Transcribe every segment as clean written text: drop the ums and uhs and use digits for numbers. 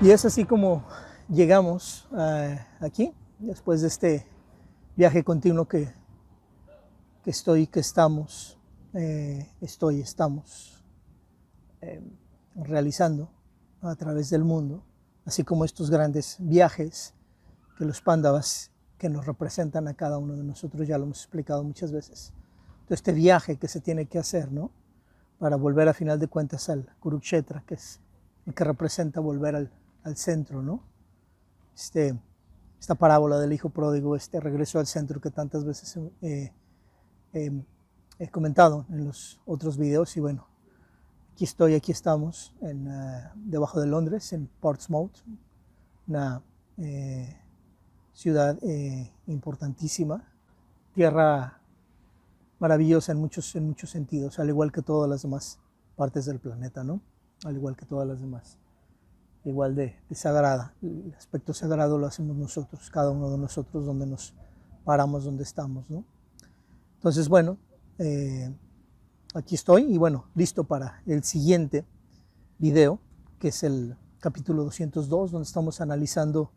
Y es así como llegamos aquí, después de este viaje continuo estamos realizando a través del mundo, así como estos grandes viajes que los Pándavas que nos representan a cada uno de nosotros, ya lo hemos explicado muchas veces. Entonces, este viaje que se tiene que hacer, ¿no? Para volver a final de cuentas al Kurukshetra, que es el que representa volver al centro, ¿no? Esta parábola del hijo pródigo, este regreso al centro que tantas veces he comentado en los otros videos. Y bueno, aquí estamos debajo de Londres, en Portsmouth, una ciudad importantísima, tierra maravillosa en muchos sentidos, al igual que todas las demás partes del planeta, ¿no? Al igual que todas las demás. Igual de sagrada. El aspecto sagrado lo hacemos nosotros, cada uno de nosotros, donde nos paramos, donde estamos, ¿no? Entonces, bueno, aquí estoy y bueno, listo para el siguiente video, que es el capítulo 202, donde estamos analizando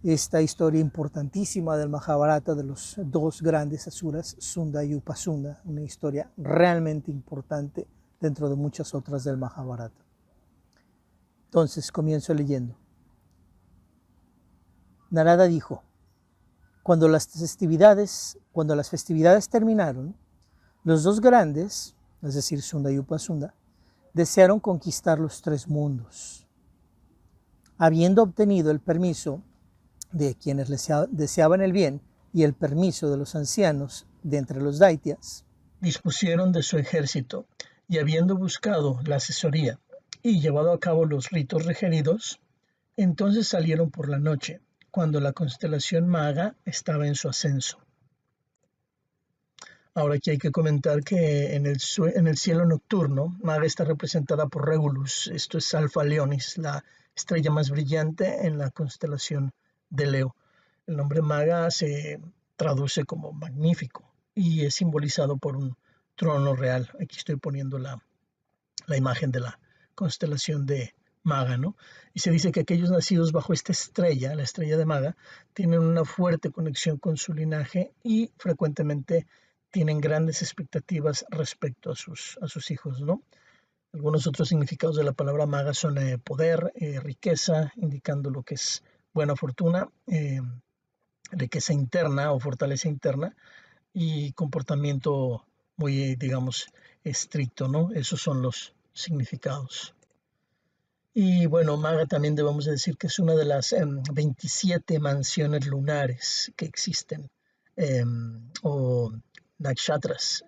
esta historia importantísima del Mahabharata, de los dos grandes asuras, Sunda y Upasunda, una historia realmente importante dentro de muchas otras del Mahabharata. Entonces comienzo leyendo. Narada dijo: cuando las festividades terminaron, los dos grandes, es decir, Sunda y Upasunda, desearon conquistar los tres mundos. Habiendo obtenido el permiso de quienes deseaban el bien y el permiso de los ancianos de entre los Daityas, dispusieron de su ejército y habiendo buscado la asesoría y llevado a cabo los ritos requeridos, entonces salieron por la noche, cuando la constelación Maga estaba en su ascenso. Ahora aquí hay que comentar que en el cielo nocturno, Maga está representada por Regulus, esto es Alfa Leonis, la estrella más brillante en la constelación de Leo. El nombre Maga se traduce como magnífico y es simbolizado por un trono real. Aquí estoy poniendo la imagen de la constelación de Maga, ¿no? Y se dice que aquellos nacidos bajo esta estrella, la estrella de Maga, tienen una fuerte conexión con su linaje y frecuentemente tienen grandes expectativas respecto a sus hijos, ¿no? Algunos otros significados de la palabra maga son poder, riqueza, indicando lo que es buena fortuna, riqueza interna o fortaleza interna y comportamiento muy, digamos, estricto, ¿no? Esos son los significados. Y bueno, Maga también debemos decir que es una de las 27 mansiones lunares que existen, o nakshatras,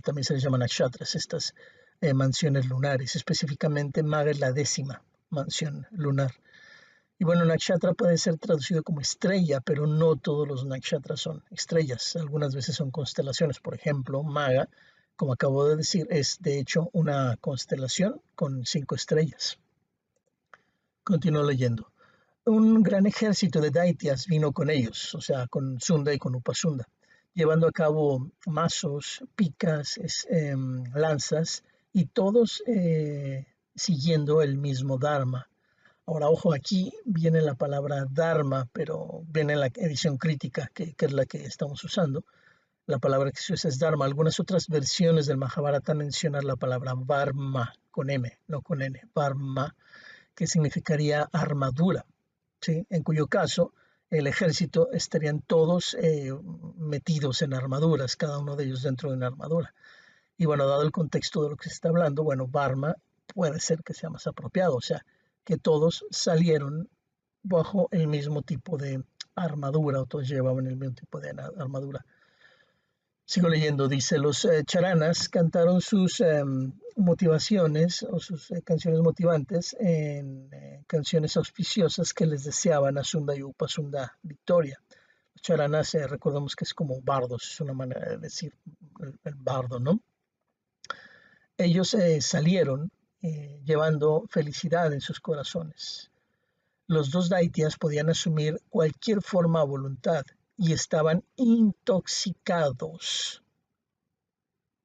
también se les llama nakshatras, estas mansiones lunares. Específicamente, Maga es la 10ª mansión lunar. Y bueno, nakshatra puede ser traducido como estrella, pero no todos los nakshatras son estrellas. Algunas veces son constelaciones. Por ejemplo, Maga, como acabo de decir, es de hecho una constelación con 5 estrellas. Continúo leyendo. Un gran ejército de Daityas vino con ellos, o sea, con Sunda y con Upasunda, llevando a cabo mazos, picas, lanzas, y todos siguiendo el mismo Dharma. Ahora, ojo, aquí viene la palabra Dharma, pero viene en la edición crítica, que es la que estamos usando. La palabra que se usa es Dharma. Algunas otras versiones del Mahabharata mencionan la palabra Varma, con M, no con N, Varma, que significaría armadura, ¿sí? En cuyo caso el ejército estarían todos metidos en armaduras, cada uno de ellos dentro de una armadura. Y bueno, dado el contexto de lo que se está hablando, bueno, Varma puede ser que sea más apropiado, o sea, que todos salieron bajo el mismo tipo de armadura, o todos llevaban el mismo tipo de armadura. Sigo leyendo, dice, los charanas cantaron sus motivaciones o sus canciones motivantes en canciones auspiciosas que les deseaban a Sunda y Upasunda victoria. Los charanas, recordemos que es como bardos, es una manera de decir el bardo, ¿no? Ellos salieron llevando felicidad en sus corazones. Los dos Daityas podían asumir cualquier forma a voluntad y estaban intoxicados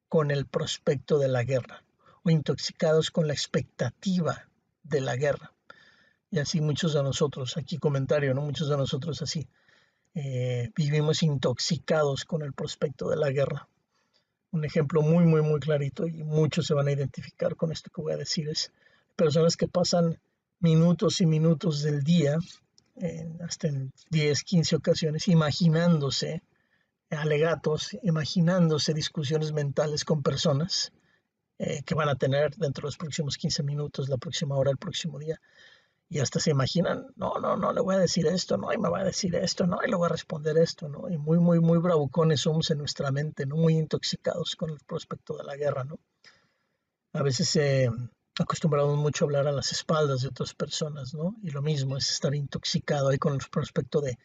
con el prospecto de la guerra o intoxicados con la expectativa de la guerra. Y así muchos de nosotros, aquí comentario, ¿no? Muchos de nosotros así vivimos intoxicados con el prospecto de la guerra. Un ejemplo muy, muy, muy clarito y muchos se van a identificar con esto que voy a decir es personas que pasan minutos y minutos del día, hasta en 10, 15 ocasiones, imaginándose alegatos, imaginándose discusiones mentales con personas que van a tener dentro de los próximos 15 minutos, la próxima hora, el próximo día. Y hasta se imaginan, no, no, no, le voy a decir esto, no, y me va a decir esto, no, y le voy a responder esto, ¿no? Y muy, muy, muy bravucones somos en nuestra mente, ¿no? Muy intoxicados con el prospecto de la guerra, ¿no? A veces acostumbramos mucho a hablar a las espaldas de otras personas, ¿no? Y lo mismo es estar intoxicado ahí con el prospecto de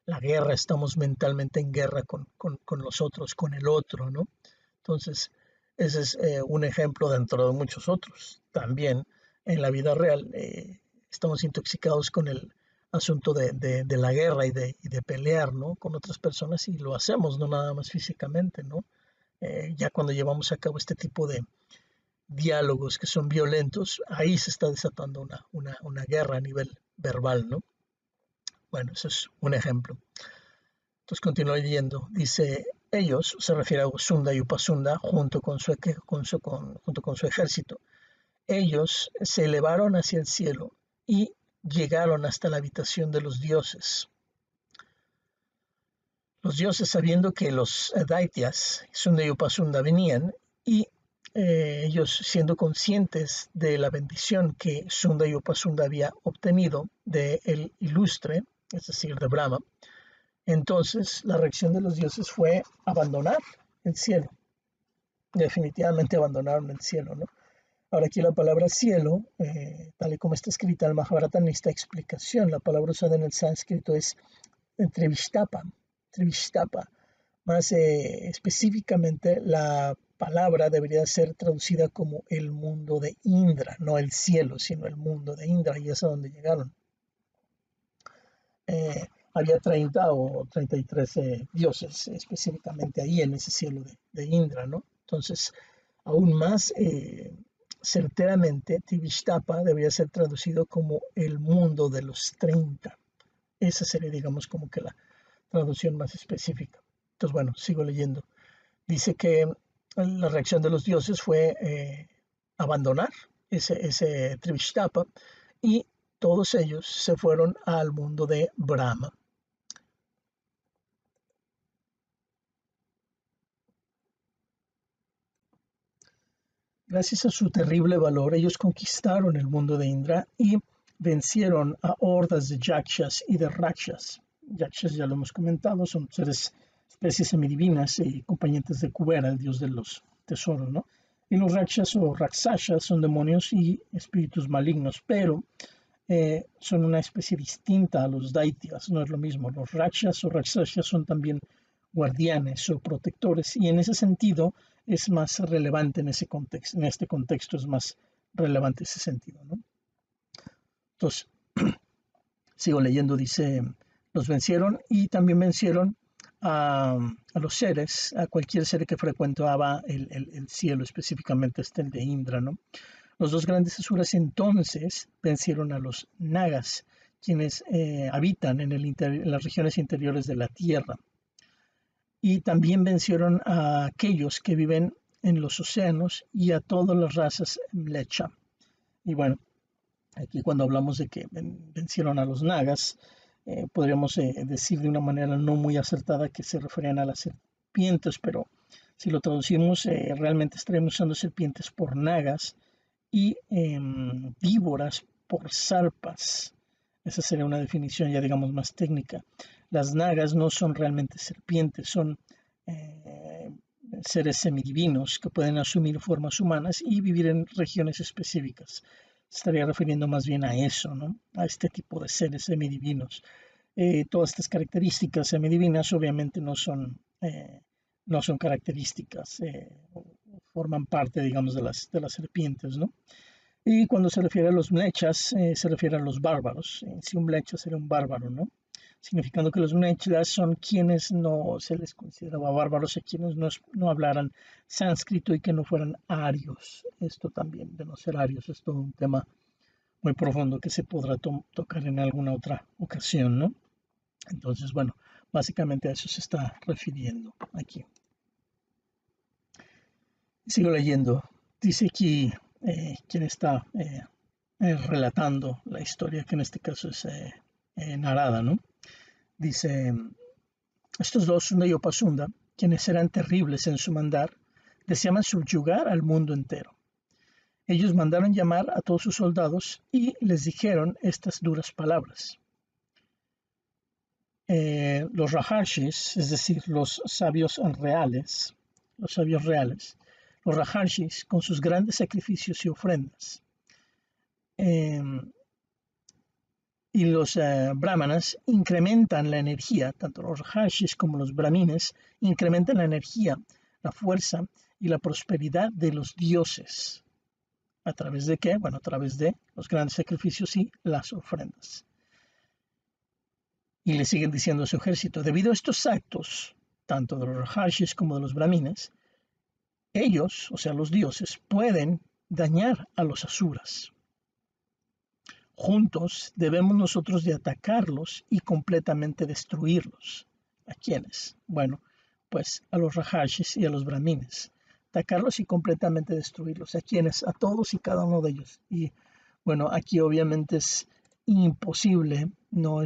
la guerra, estamos mentalmente en guerra con los otros, con el otro, ¿no? Entonces, ese es un ejemplo dentro de muchos otros. También en la vida real estamos intoxicados con el asunto de la guerra y de pelear, ¿no? Con otras personas y lo hacemos, no nada más físicamente, ¿no? Ya cuando llevamos a cabo este tipo de diálogos que son violentos, ahí se está desatando una guerra a nivel verbal, ¿no? Bueno, eso es un ejemplo. Entonces continúa leyendo. Dice, ellos, se refiere a Sunda y Upasunda, junto con su ejército. Ellos se elevaron hacia el cielo y llegaron hasta la habitación de los dioses. Los dioses, sabiendo que los Daityas, Sunda y Upasunda, venían, y ellos siendo conscientes de la bendición que Sunda y Upasunda había obtenido del ilustre, es decir, de Brahma, entonces la reacción de los dioses fue abandonar el cielo. Definitivamente abandonaron el cielo, ¿no? Ahora aquí la palabra cielo, tal y como está escrita en el Mahabharata, necesita explicación. La palabra usada en el sánscrito es Trivishtapa, Trivishtapa. Más específicamente, la palabra debería ser traducida como el mundo de Indra, no el cielo, sino el mundo de Indra, y es a donde llegaron. Había 30 o 33 dioses específicamente ahí en ese cielo de Indra, ¿no? Entonces, aún más certeramente, Tivishtapa debería ser traducido como el mundo de los 30. Esa sería, digamos, como que la traducción más específica. Entonces, bueno, sigo leyendo. Dice que la reacción de los dioses fue abandonar ese Trivishtapa y todos ellos se fueron al mundo de Brahma. Gracias a su terrible valor, ellos conquistaron el mundo de Indra y vencieron a hordas de yakshas y de rakshas. Yakshas, ya lo hemos comentado, son seres, especies semidivinas y acompañantes de Kubera, el dios de los tesoros, ¿no? Y los rakshas o raksashas son demonios y espíritus malignos, pero son una especie distinta a los daityas, no es lo mismo. Los rakshas o raksashas son también guardianes o protectores y en ese sentido es más relevante en ese contexto, en este contexto es más relevante ese sentido, ¿no? Entonces, sigo leyendo, dice, los vencieron y también vencieron a los seres, a cualquier ser que frecuentaba el cielo, específicamente el de Indra, ¿no? Los dos grandes asuras entonces vencieron a los nagas, quienes habitan en las regiones interiores de la tierra. Y también vencieron a aquellos que viven en los océanos y a todas las razas Mlecha. Y bueno, aquí cuando hablamos de que vencieron a los nagas, podríamos decir de una manera no muy acertada que se referían a las serpientes, pero si lo traducimos, realmente estaremos usando serpientes por nagas y víboras por zarpas. Esa sería una definición ya digamos más técnica. Las nagas no son realmente serpientes, son seres semidivinos que pueden asumir formas humanas y vivir en regiones específicas. Estaría refiriendo más bien a eso, ¿no? A este tipo de seres semidivinos. Todas estas características semidivinas obviamente no son características, forman parte, digamos, de las serpientes, ¿no? Y cuando se refiere a los mlechas, se refiere a los bárbaros. Si un mlecha sería un bárbaro, ¿no? Significando que los mlechas son quienes no se les consideraba bárbaros, a quienes no hablaran sánscrito y que no fueran arios. Esto también de no ser arios es todo un tema muy profundo que se podrá tocar en alguna otra ocasión, ¿no? Entonces, bueno, básicamente a eso se está refiriendo aquí. Sigo leyendo. Dice aquí quien está relatando la historia, que en este caso es Narada, ¿no? Dice, estos dos, Sunda y Opasunda, quienes eran terribles en su mandar, deseaban subyugar al mundo entero. Ellos mandaron llamar a todos sus soldados y les dijeron estas duras palabras. Los Rajarshis, es decir, los sabios reales, los Rajarshis con sus grandes sacrificios y ofrendas, y los brahmanas incrementan la energía, tanto los Rajarshis como los brahmines incrementan la energía, la fuerza y la prosperidad de los dioses. ¿A través de qué? Bueno, a través de los grandes sacrificios y las ofrendas. Y le siguen diciendo a su ejército, debido a estos actos, tanto de los Rajarshis como de los brahmines, ellos, o sea, los dioses, pueden dañar a los asuras. Juntos debemos nosotros de atacarlos y completamente destruirlos. ¿A quiénes? Bueno, pues a los Rajarshis y a los brahmines. Atacarlos y completamente destruirlos. ¿A quiénes? A todos y cada uno de ellos. Y bueno, aquí obviamente es imposible no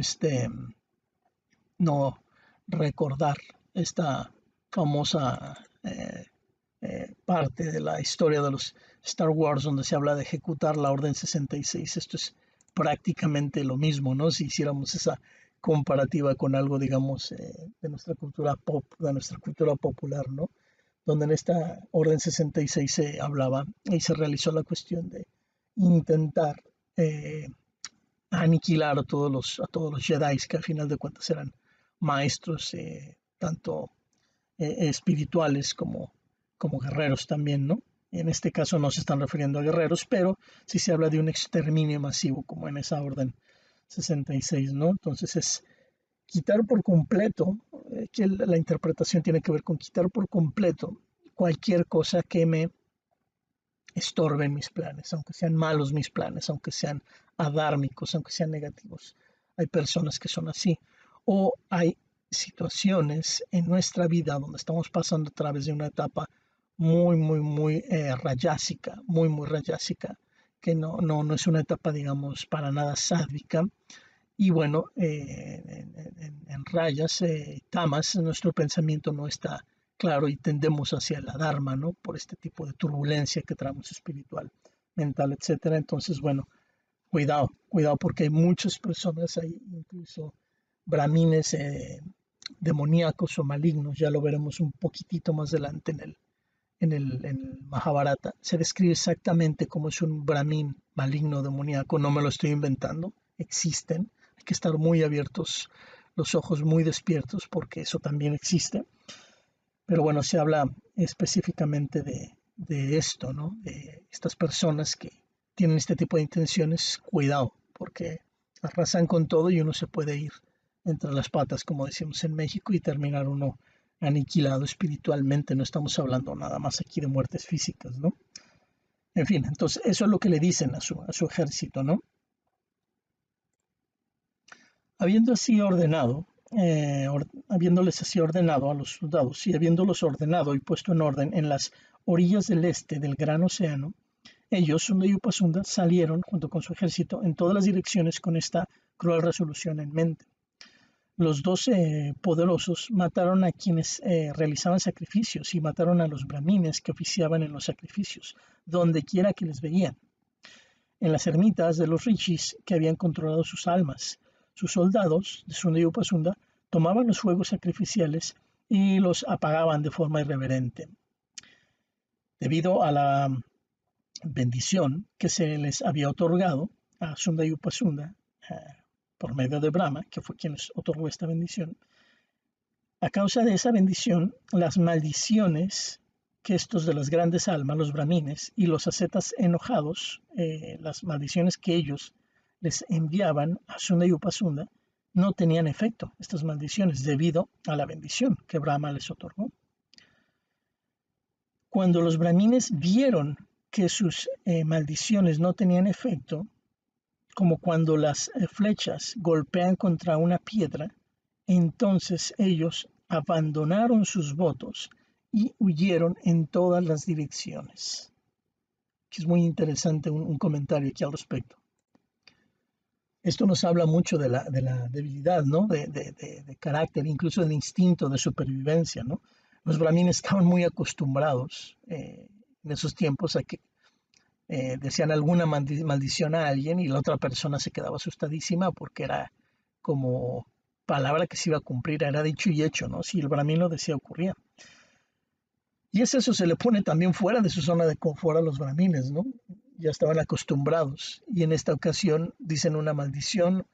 recordar esta famosa parte de la historia de los Star Wars donde se habla de ejecutar la Orden 66. Esto es prácticamente lo mismo, ¿no? Si hiciéramos esa comparativa con algo, digamos, de nuestra cultura pop, de nuestra cultura popular, ¿no? Donde en esta Orden 66 se hablaba y se realizó la cuestión de intentar aniquilar a todos los Jedi, que al final de cuentas eran maestros tanto espirituales como guerreros también, ¿no? En este caso no se están refiriendo a guerreros, pero sí se habla de un exterminio masivo, como en esa orden 66, ¿no? Entonces es quitar por completo, que la interpretación tiene que ver con quitar por completo cualquier cosa que me estorben mis planes, aunque sean malos mis planes, aunque sean adármicos, aunque sean negativos. Hay personas que son así. O hay situaciones en nuestra vida donde estamos pasando a través de una etapa muy rayásica, muy rayásica, que no es una etapa, digamos, para nada sádica. Y bueno, en rayas, tamas, nuestro pensamiento no está claro y tendemos hacia la dharma, ¿no? Por este tipo de turbulencia que traemos espiritual, mental, etcétera. Entonces, bueno, cuidado porque hay muchas personas, hay incluso brahmines demoníacos o malignos, ya lo veremos un poquitito más adelante en el Mahabharata. Se describe exactamente cómo es un brahmin maligno demoníaco, no me lo estoy inventando, existen, hay que estar muy abiertos, los ojos muy despiertos porque eso también existe. Pero bueno, se habla específicamente de esto, ¿no? De estas personas que tienen este tipo de intenciones, cuidado, porque arrasan con todo y uno se puede ir entre las patas, como decimos en México, y terminar uno aniquilado espiritualmente. No estamos hablando nada más aquí de muertes físicas, ¿no? En fin, entonces eso es lo que le dicen a su ejército, ¿no? Habiendo así ordenado, habiéndoles así ordenado a los soldados y habiéndolos ordenado y puesto en orden en las orillas del este del gran océano, ellos, Sunda y Upasunda, salieron junto con su ejército en todas las direcciones con esta cruel resolución en mente. Los 12 poderosos mataron a quienes realizaban sacrificios y mataron a los brahmines que oficiaban en los sacrificios, donde quiera que les veían. En las ermitas de los rishis que habían controlado sus almas, sus soldados de Sunda y Upasunda tomaban los fuegos sacrificiales y los apagaban de forma irreverente. Debido a la bendición que se les había otorgado a Sunda y Upasunda por medio de Brahma, que fue quien les otorgó esta bendición, a causa de esa bendición, las maldiciones que estos de las grandes almas, los brahmines y los ascetas enojados, las maldiciones que ellos les enviaban a Sunda y Upasunda, no tenían efecto, estas maldiciones, debido a la bendición que Brahma les otorgó. Cuando los brahmines vieron que sus maldiciones no tenían efecto, como cuando las flechas golpean contra una piedra, entonces ellos abandonaron sus votos y huyeron en todas las direcciones. Es muy interesante un comentario aquí al respecto. Esto nos habla mucho de la debilidad, ¿no? De carácter, incluso del instinto de supervivencia, ¿no? Los brahmines estaban muy acostumbrados en esos tiempos a que decían alguna maldición a alguien y la otra persona se quedaba asustadísima porque era como palabra que se iba a cumplir, era dicho y hecho, ¿no? Si el brahmin lo decía, ocurría. Y es eso, se le pone también fuera de su zona de confort a los brahmines, ¿no? Ya estaban acostumbrados y en esta ocasión dicen una maldición,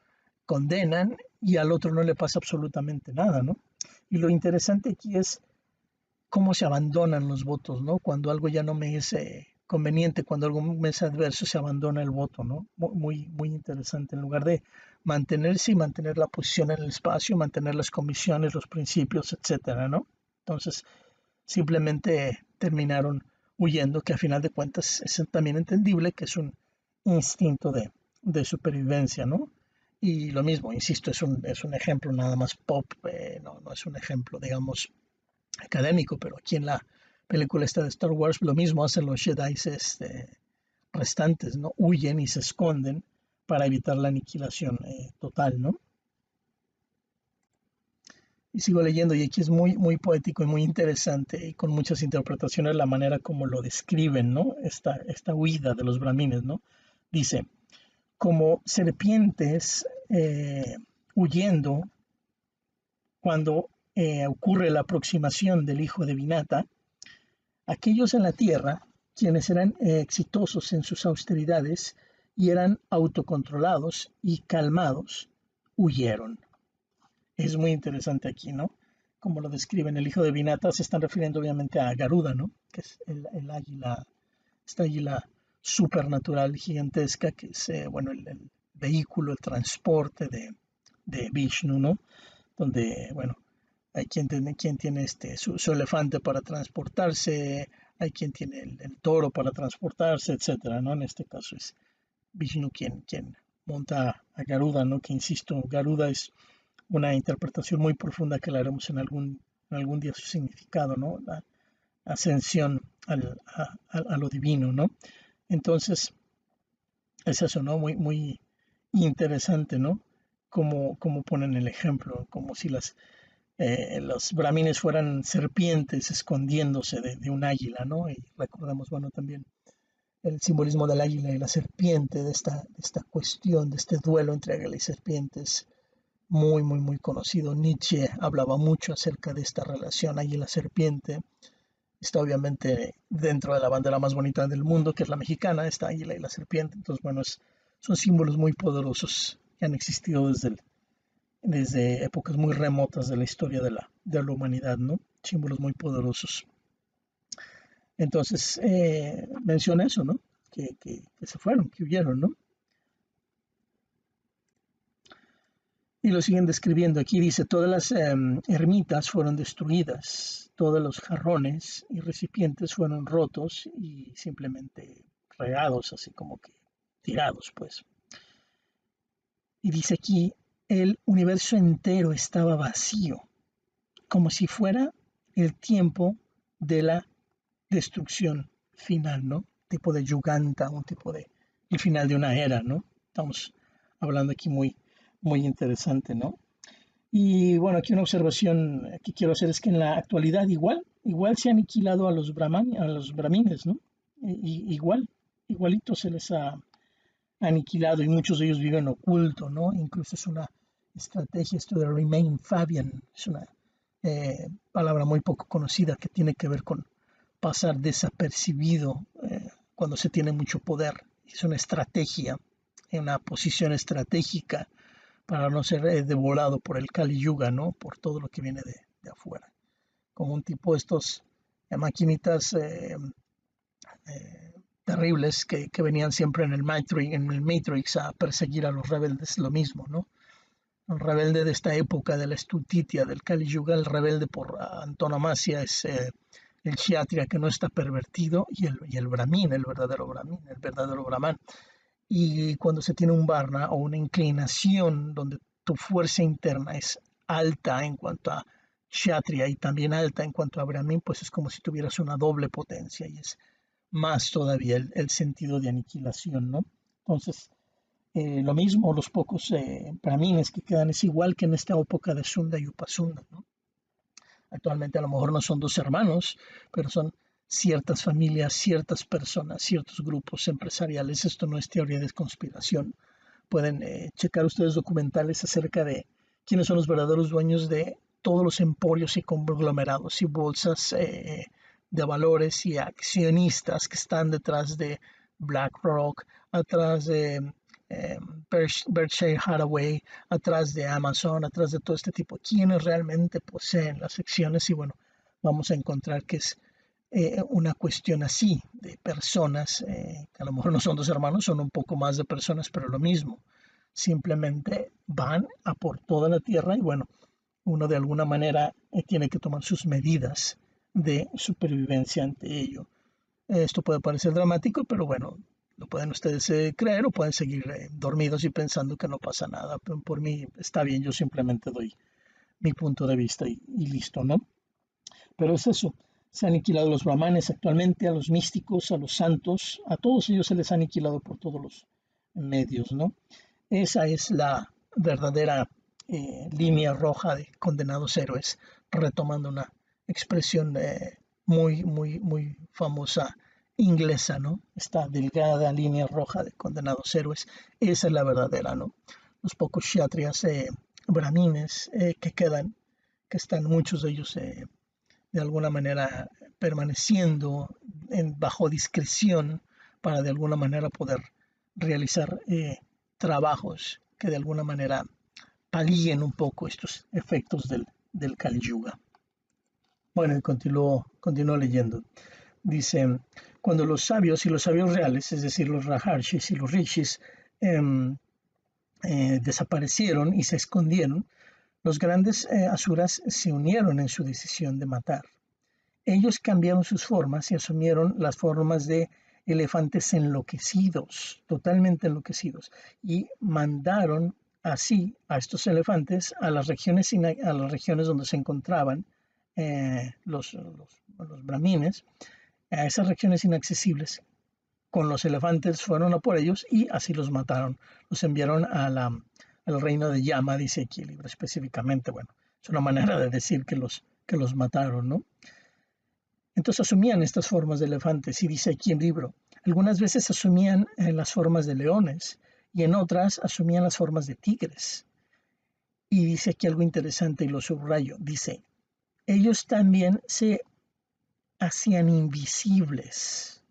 condenan y al otro no le pasa absolutamente nada, ¿no? Y lo interesante aquí es cómo se abandonan los votos, ¿no? Cuando algo ya no me es conveniente, cuando algo me es adverso, se abandona el voto, ¿no? Muy interesante. En lugar de mantenerse y mantener la posición en el espacio, mantener las comisiones, los principios, etcétera, ¿no? Entonces, simplemente terminaron huyendo, que a final de cuentas es también entendible que es un instinto de supervivencia, ¿no? Y lo mismo, insisto, es un ejemplo nada más pop, no es un ejemplo, digamos, académico, pero aquí en la película esta de Star Wars lo mismo hacen los Jedi restantes, ¿no? Huyen y se esconden para evitar la aniquilación total, ¿no? Y sigo leyendo y aquí es muy poético y muy interesante y con muchas interpretaciones la manera como lo describen, ¿no? Esta huida de los brahmines, ¿no? Dice, como serpientes huyendo cuando ocurre la aproximación del hijo de Vinata, aquellos en la tierra, quienes eran exitosos en sus austeridades y eran autocontrolados y calmados, huyeron. Es muy interesante aquí, ¿no? Como lo describen, el hijo de Vinata se están refiriendo obviamente a Garuda, ¿no? Que es el águila, esta águila supernatural gigantesca, que es, bueno, el vehículo, el transporte de Vishnu, ¿no? Donde, bueno, hay quien tiene su elefante para transportarse, hay quien tiene el toro para transportarse, etcétera, ¿no? En este caso es Vishnu quien monta a Garuda, ¿no? Que insisto, Garuda es una interpretación muy profunda que la haremos en algún día su significado, ¿no? La ascensión a lo divino, ¿no? Entonces, es eso, ¿no? Muy interesante, ¿no? Como ponen el ejemplo, como si los brahmines fueran serpientes escondiéndose de un águila, ¿no? Y recordamos, bueno, también el simbolismo del águila y la serpiente, de esta cuestión, de este duelo entre águila y serpientes, muy conocido. Nietzsche hablaba mucho acerca de esta relación águila-serpiente. Está obviamente dentro de la bandera más bonita del mundo, que es la mexicana, esta águila y la serpiente. Entonces, bueno, son símbolos muy poderosos que han existido desde épocas muy remotas de la historia de la humanidad, ¿no? Símbolos muy poderosos. Entonces, menciona eso, ¿no? Que se fueron, que huyeron, ¿no? Y lo siguen describiendo. Aquí dice, todas las ermitas fueron destruidas, todos los jarrones y recipientes fueron rotos y simplemente regados, así como que tirados, pues. Y dice aquí, el universo entero estaba vacío, como si fuera el tiempo de la destrucción final, ¿no? Tipo de Yuganta, un tipo de el final de una era, ¿no? Estamos hablando aquí muy interesante, ¿no? Y bueno, aquí una observación que quiero hacer es que en la actualidad igual se ha aniquilado a los brahmines, ¿no? Igualito se les ha aniquilado y muchos de ellos viven oculto, ¿no? Incluso es una estrategia esto de Remain Fabian, es una palabra muy poco conocida que tiene que ver con pasar desapercibido cuando se tiene mucho poder. Es una estrategia, una posición estratégica para no ser devorado por el Kali Yuga, ¿no? Por todo lo que viene de afuera. Como un tipo de estos maquinitas terribles que venían siempre en el Matrix a perseguir a los rebeldes, lo mismo, ¿no? El rebelde de esta época de la estultitia del Kali Yuga, el rebelde por antonomasia es el Kshatriya que no está pervertido y el Brahmin, el verdadero Brahmin, el verdadero Brahman. y cuando se tiene un varna o una inclinación donde tu fuerza interna es alta en cuanto a kshatriya y también alta en cuanto a brahmin, pues es como si tuvieras una doble potencia y es más todavía el sentido de aniquilación, ¿no? Entonces, lo mismo, los pocos brahmines que quedan es igual que en esta época de Sunda y Upasunda, ¿no? Actualmente a lo mejor no son dos hermanos, pero son ciertas familias, ciertas personas, ciertos grupos empresariales. Esto no es teoría de conspiración. Pueden checar ustedes documentales acerca de quiénes son los verdaderos dueños de todos los emporios y conglomerados y bolsas de valores y accionistas que están detrás de BlackRock, atrás de eh, Berkshire Hathaway, atrás de Amazon, atrás de todo este tipo, quienes realmente poseen las acciones y bueno, vamos a encontrar que es una cuestión así de personas, que a lo mejor no son dos hermanos, son un poco más de personas, pero lo mismo, simplemente van a por toda la tierra y bueno, uno de alguna manera tiene que tomar sus medidas de supervivencia ante ello. Esto puede parecer dramático, pero bueno, lo pueden ustedes creer o pueden seguir dormidos y pensando que no pasa nada. Pero por mí está bien, yo simplemente doy mi punto de vista y listo, ¿no? Pero es eso, se han aniquilado los brahmanes actualmente, a los místicos, a los santos, a todos ellos se les ha aniquilado por todos los medios, ¿no? Esa es la verdadera línea roja de condenados héroes, retomando una expresión muy famosa inglesa, ¿no? Esta delgada línea roja de condenados héroes, esa es la verdadera, ¿no? Los pocos kshatriyas brahmines que quedan, que están muchos de ellos de alguna manera permaneciendo bajo discreción para de alguna manera poder realizar trabajos que de alguna manera palíen un poco estos efectos del Kali Yuga. Bueno, y continúo leyendo. Dice, cuando los sabios y los sabios reales, es decir, los Rajarshis y los Rishis, desaparecieron y se escondieron, los grandes asuras se unieron en su decisión de matar. Ellos cambiaron sus formas y asumieron las formas de elefantes enloquecidos, totalmente enloquecidos, y mandaron así a estos elefantes a las regiones donde se encontraban los brahmines, a esas regiones inaccesibles. Con los elefantes fueron a por ellos y así los mataron. Los enviaron al reino de Yama, dice aquí el libro específicamente. Bueno, es una manera de decir que los mataron, ¿no? Entonces asumían estas formas de elefantes y dice aquí el libro, algunas veces asumían las formas de leones y en otras asumían las formas de tigres. Y dice aquí algo interesante y lo subrayo, dice, ellos también se hacían invisibles.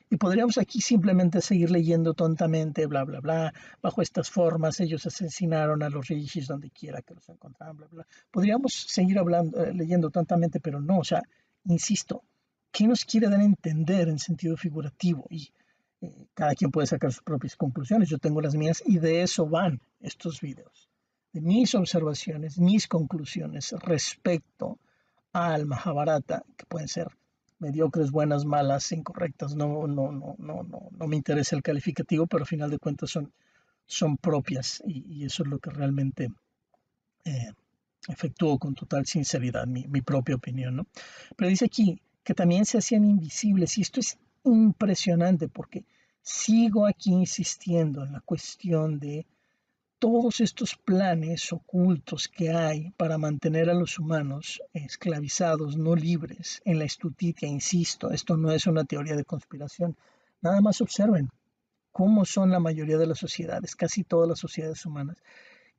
Y podríamos aquí simplemente seguir leyendo tontamente, bla, bla, bla, bajo estas formas ellos asesinaron a los rishis donde quiera que los encontraran, bla, bla. Podríamos seguir hablando, leyendo tontamente, pero no, o sea, insisto, ¿qué nos quiere dar a entender en sentido figurativo? Y cada quien puede sacar sus propias conclusiones, yo tengo las mías y de eso van estos videos, de mis observaciones, mis conclusiones respecto al Mahabharata, que pueden ser mediocres, buenas, malas, incorrectas, no me interesa el calificativo, pero al final de cuentas son propias y eso es lo que realmente eh, efectúo con total sinceridad, mi propia opinión, ¿no? Pero dice aquí que también se hacían invisibles y esto es impresionante porque sigo aquí insistiendo en la cuestión de todos estos planes ocultos que hay para mantener a los humanos esclavizados, no libres, en la estuditia, insisto, esto no es una teoría de conspiración. Nada más observen cómo son la mayoría de las sociedades, casi todas las sociedades humanas,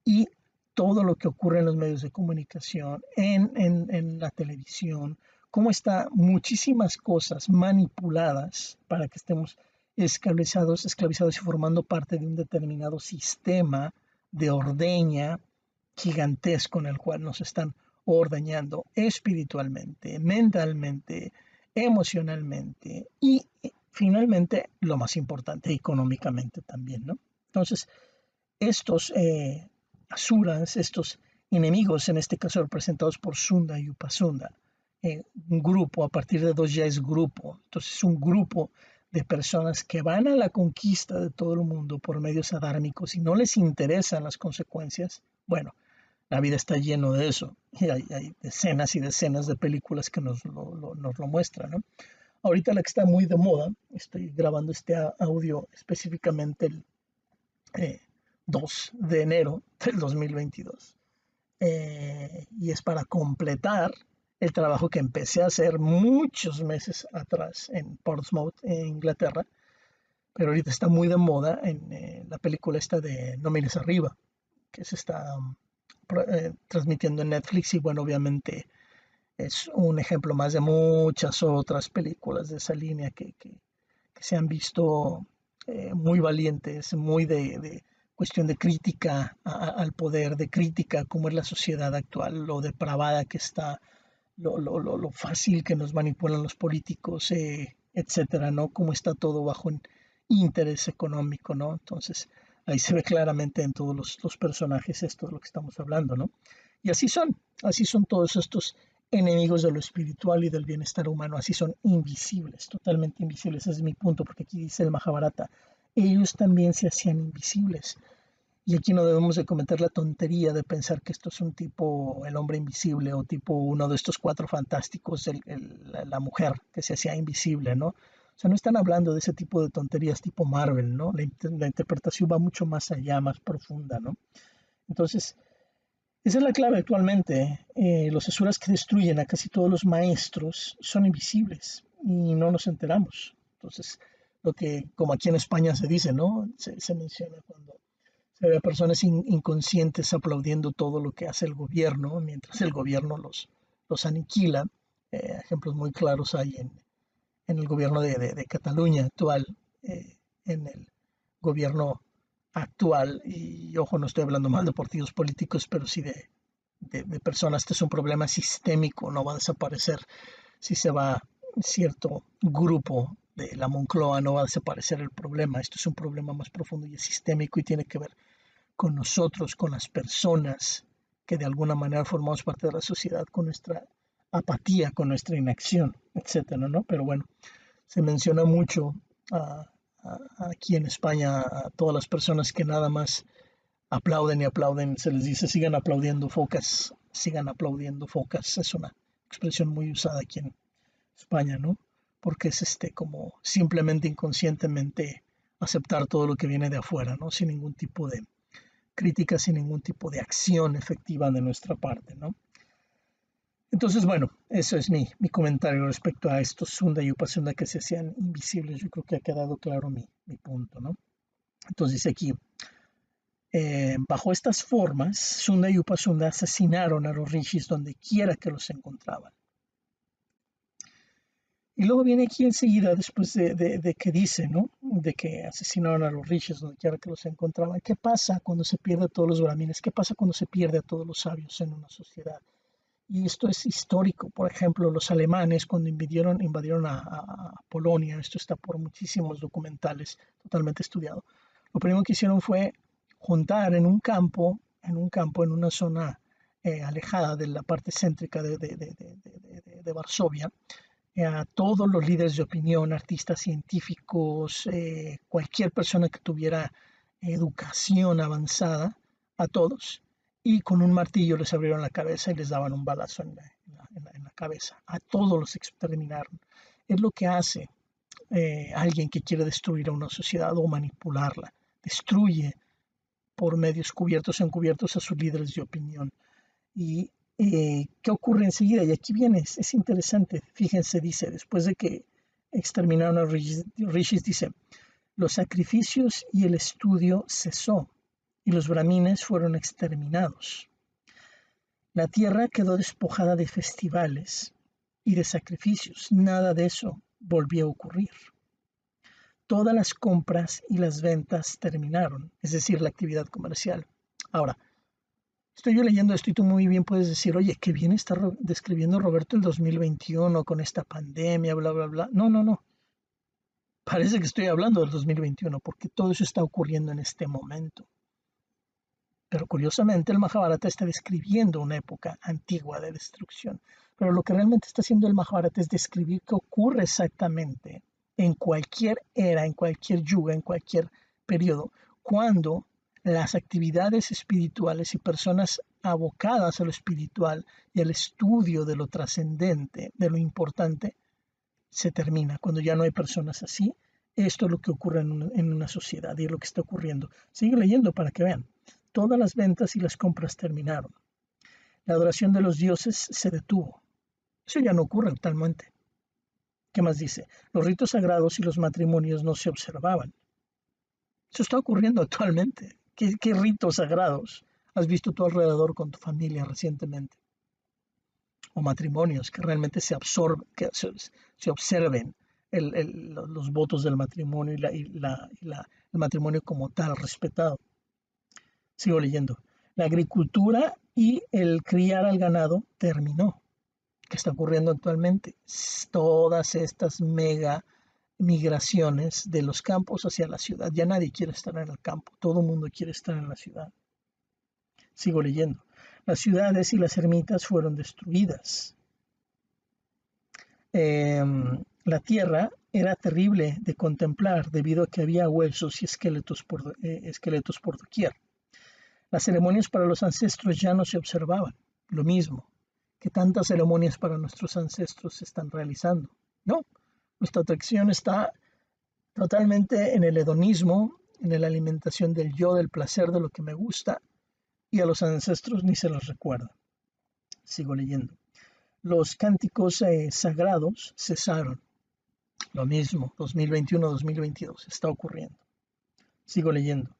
y todo lo que ocurre en los medios de comunicación, en la televisión, cómo está muchísimas cosas manipuladas para que estemos esclavizados y formando parte de un determinado sistema de ordeña gigantesco en el cual nos están ordeñando espiritualmente, mentalmente, emocionalmente y finalmente, lo más importante, económicamente también, ¿no? Entonces, estos asuras, estos enemigos, en este caso representados por Sunda y Upasunda, un grupo, a partir de dos ya es grupo, entonces un grupo de personas que van a la conquista de todo el mundo por medios adármicos y no les interesan las consecuencias, bueno, la vida está lleno de eso. Y hay decenas y decenas de películas que nos lo muestran, ¿no? Ahorita la que está muy de moda, estoy grabando este audio específicamente el 2 de enero del 2022. Y es para completar el trabajo que empecé a hacer muchos meses atrás en Portsmouth, en Inglaterra, pero ahorita está muy de moda en la película esta de No mires arriba, que se está transmitiendo en Netflix y bueno, obviamente es un ejemplo más de muchas otras películas de esa línea que se han visto muy valientes, muy de cuestión de crítica al poder, de crítica a cómo es la sociedad actual, lo depravada que está, lo fácil que nos manipulan los políticos, etcétera, ¿no? Cómo está todo bajo un interés económico, ¿no? Entonces, ahí se ve claramente en todos los personajes esto de lo que estamos hablando, ¿no? Y así son todos estos enemigos de lo espiritual y del bienestar humano, así son invisibles, totalmente invisibles, ese es mi punto, porque aquí dice el Mahabharata, ellos también se hacían invisibles. Y aquí no debemos de cometer la tontería de pensar que esto es un tipo, el hombre invisible o tipo uno de estos cuatro fantásticos, la mujer que se hacía invisible, ¿no? O sea, no están hablando de ese tipo de tonterías tipo Marvel, ¿no? La interpretación va mucho más allá, más profunda, ¿no? Entonces, esa es la clave actualmente. Los asuras que destruyen a casi todos los maestros son invisibles y no nos enteramos. Entonces, lo que, como aquí en España se dice, ¿no? Se menciona cuando se ve a personas inconscientes aplaudiendo todo lo que hace el gobierno, mientras el gobierno los aniquila. Ejemplos muy claros hay en el gobierno de Cataluña actual, en el gobierno actual, y ojo, no estoy hablando mal de partidos políticos, pero sí de personas. Este es un problema sistémico, no va a desaparecer si se va cierto grupo de la Moncloa, no va a desaparecer el problema. Esto es un problema más profundo y es sistémico y tiene que ver con nosotros, con las personas que de alguna manera formamos parte de la sociedad, con nuestra apatía, con nuestra inacción, etcétera, ¿no? Pero bueno, se menciona mucho aquí en España a todas las personas que nada más aplauden y aplauden, se les dice sigan aplaudiendo focas, es una expresión muy usada aquí en España, ¿no? Porque es como simplemente inconscientemente aceptar todo lo que viene de afuera, ¿no? Sin ningún tipo de crítica, sin ningún tipo de acción efectiva de nuestra parte, ¿no? Entonces, bueno, eso es mi comentario respecto a estos Sunda y Upasunda que se hacían invisibles. Yo creo que ha quedado claro mi punto, ¿no? Entonces dice aquí, bajo estas formas, Sunda y Upasunda asesinaron a los rishis donde quiera que los encontraban. Y luego viene aquí enseguida, después de que dice, ¿no? De que asesinaron a los rishis donde quiera que los encontraban. ¿Qué pasa cuando se pierde a todos los brahmines? ¿Qué pasa cuando se pierde a todos los sabios en una sociedad? Y esto es histórico. Por ejemplo, los alemanes cuando invadieron a Polonia, esto está por muchísimos documentales, totalmente estudiado. Lo primero que hicieron fue juntar en una zona alejada de la parte céntrica de Varsovia, a todos los líderes de opinión, artistas científicos, cualquier persona que tuviera educación avanzada, a todos, y con un martillo les abrieron la cabeza y les daban un balazo en la cabeza. A todos los exterminaron. Es lo que hace alguien que quiere destruir a una sociedad o manipularla. Destruye por medios cubiertos o encubiertos a sus líderes de opinión. Y ¿qué ocurre enseguida? Y aquí viene, es interesante, fíjense, dice, después de que exterminaron a rishis, dice, los sacrificios y el estudio cesó y los brahmines fueron exterminados. La tierra quedó despojada de festivales y de sacrificios, nada de eso volvió a ocurrir. Todas las compras y las ventas terminaron, es decir, la actividad comercial. Ahora, estoy yo leyendo esto y tú muy bien puedes decir, oye, qué bien está describiendo Roberto el 2021 con esta pandemia, bla, bla, bla. No, no, no. Parece que estoy hablando del 2021 porque todo eso está ocurriendo en este momento. Pero curiosamente el Mahabharata está describiendo una época antigua de destrucción. Pero lo que realmente está haciendo el Mahabharata es describir qué ocurre exactamente en cualquier era, en cualquier yuga, en cualquier periodo, cuando las actividades espirituales y personas abocadas a lo espiritual y al estudio de lo trascendente, de lo importante, se termina. Cuando ya no hay personas así, esto es lo que ocurre en una sociedad y es lo que está ocurriendo. Sigue leyendo para que vean. Todas las ventas y las compras terminaron. La adoración de los dioses se detuvo. Eso ya no ocurre actualmente. ¿Qué más dice? Los ritos sagrados y los matrimonios no se observaban. Eso está ocurriendo actualmente. ¿Qué ritos sagrados has visto tú alrededor con tu familia recientemente? O matrimonios que realmente se observen los votos del matrimonio el matrimonio como tal, respetado. Sigo leyendo. La agricultura y el criar al ganado terminó. ¿Qué está ocurriendo actualmente? Todas estas mega migraciones de los campos hacia la ciudad. Ya nadie quiere estar en el campo, todo el mundo quiere estar en la ciudad. Sigo leyendo. Las ciudades y las ermitas fueron destruidas. La tierra era terrible de contemplar debido a que había huesos y esqueletos por doquier. Las ceremonias para los ancestros ya no se observaban. Lo mismo, que tantas ceremonias para nuestros ancestros se están realizando. No, nuestra atracción está totalmente en el hedonismo, en la alimentación del yo, del placer, de lo que me gusta, y a los ancestros ni se los recuerda. Sigo leyendo. Los cánticos sagrados cesaron. Lo mismo, 2021-2022, está ocurriendo. Sigo leyendo.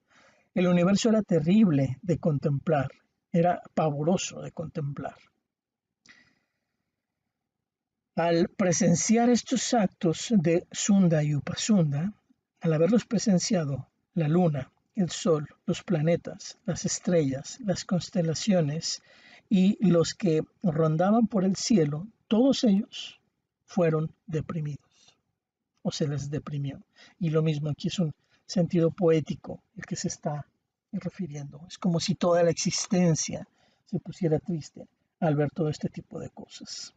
El universo era terrible de contemplar, era pavoroso de contemplar. Al presenciar estos actos de Sunda y Upasunda, al haberlos presenciado, la luna, el sol, los planetas, las estrellas, las constelaciones y los que rondaban por el cielo, todos ellos fueron deprimidos o se les deprimió. Y lo mismo aquí es un sentido poético el que se está refiriendo. Es como si toda la existencia se pusiera triste al ver todo este tipo de cosas.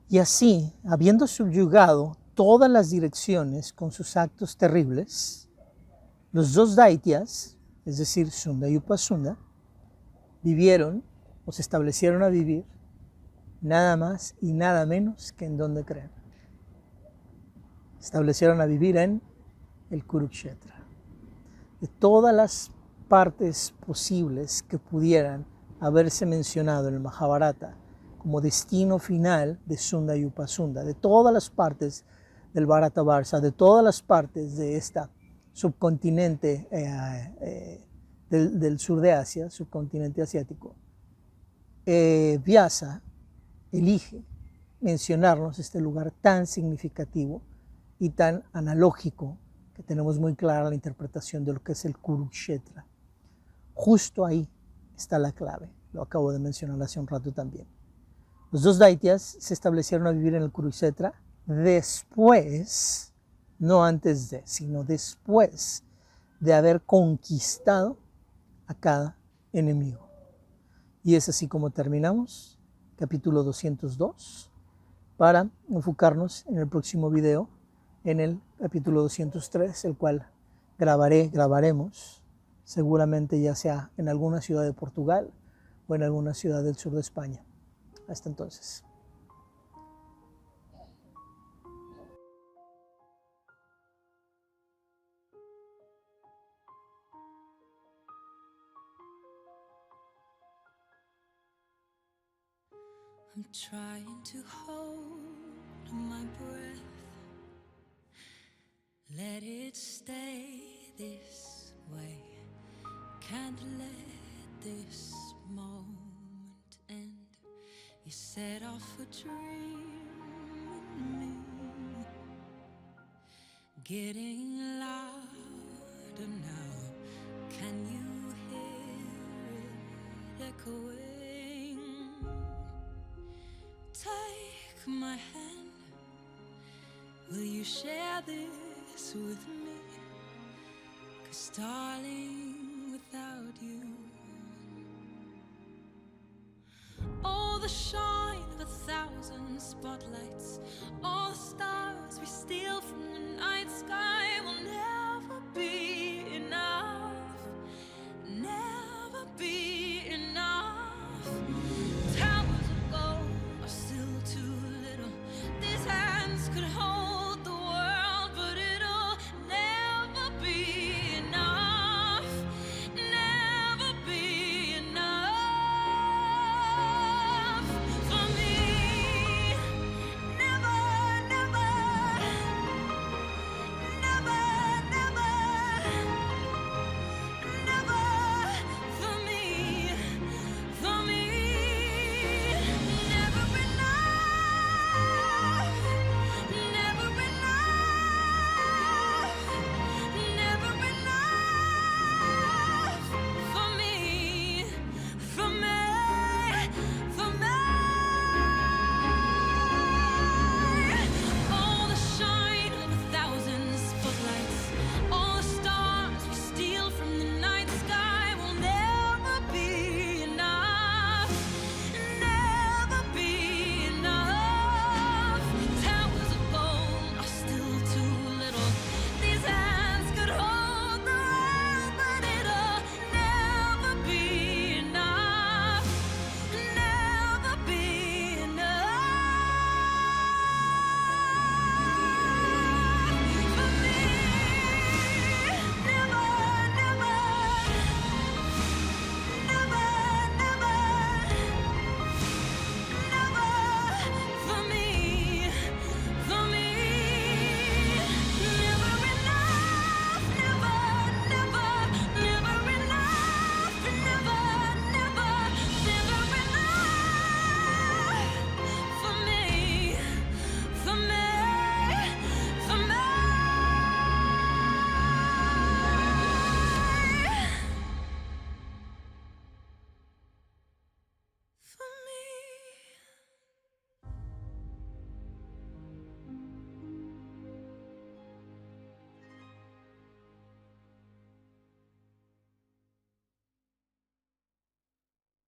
Y así, habiendo subyugado todas las direcciones con sus actos terribles, los dos Daityas, es decir, Sunda y Upasunda, vivieron o se establecieron a vivir nada más y nada menos que en donde creen. Establecieron a vivir en el Kurukshetra. De todas las partes posibles que pudieran haberse mencionado en el Mahabharata como destino final de Sunda y Upasunda, de todas las partes del Bharatavarsa, de todas las partes de esta subcontinente del sur de Asia, subcontinente asiático, Vyasa elige mencionarnos este lugar tan significativo y tan analógico que tenemos muy clara la interpretación de lo que es el Kurukshetra. Justo ahí está la clave, lo acabo de mencionar hace un rato también. Los dos Daityas se establecieron a vivir en el Kurukshetra después, no antes de, sino después de haber conquistado a cada enemigo. Y es así como terminamos capítulo 202 para enfocarnos en el próximo video en el capítulo 203, el cual grabaremos seguramente ya sea en alguna ciudad de Portugal o en alguna ciudad del sur de España. Hasta entonces. I'm trying to hold my breath, let it stay this way, can't let this moment end. You set off a dream in me, getting louder now, can you hear it echoing? Take my hand, will you share this with me? 'Cause darling, without you, all the the shine of 1,000 spotlights, all the stars we steal from the night sky will never be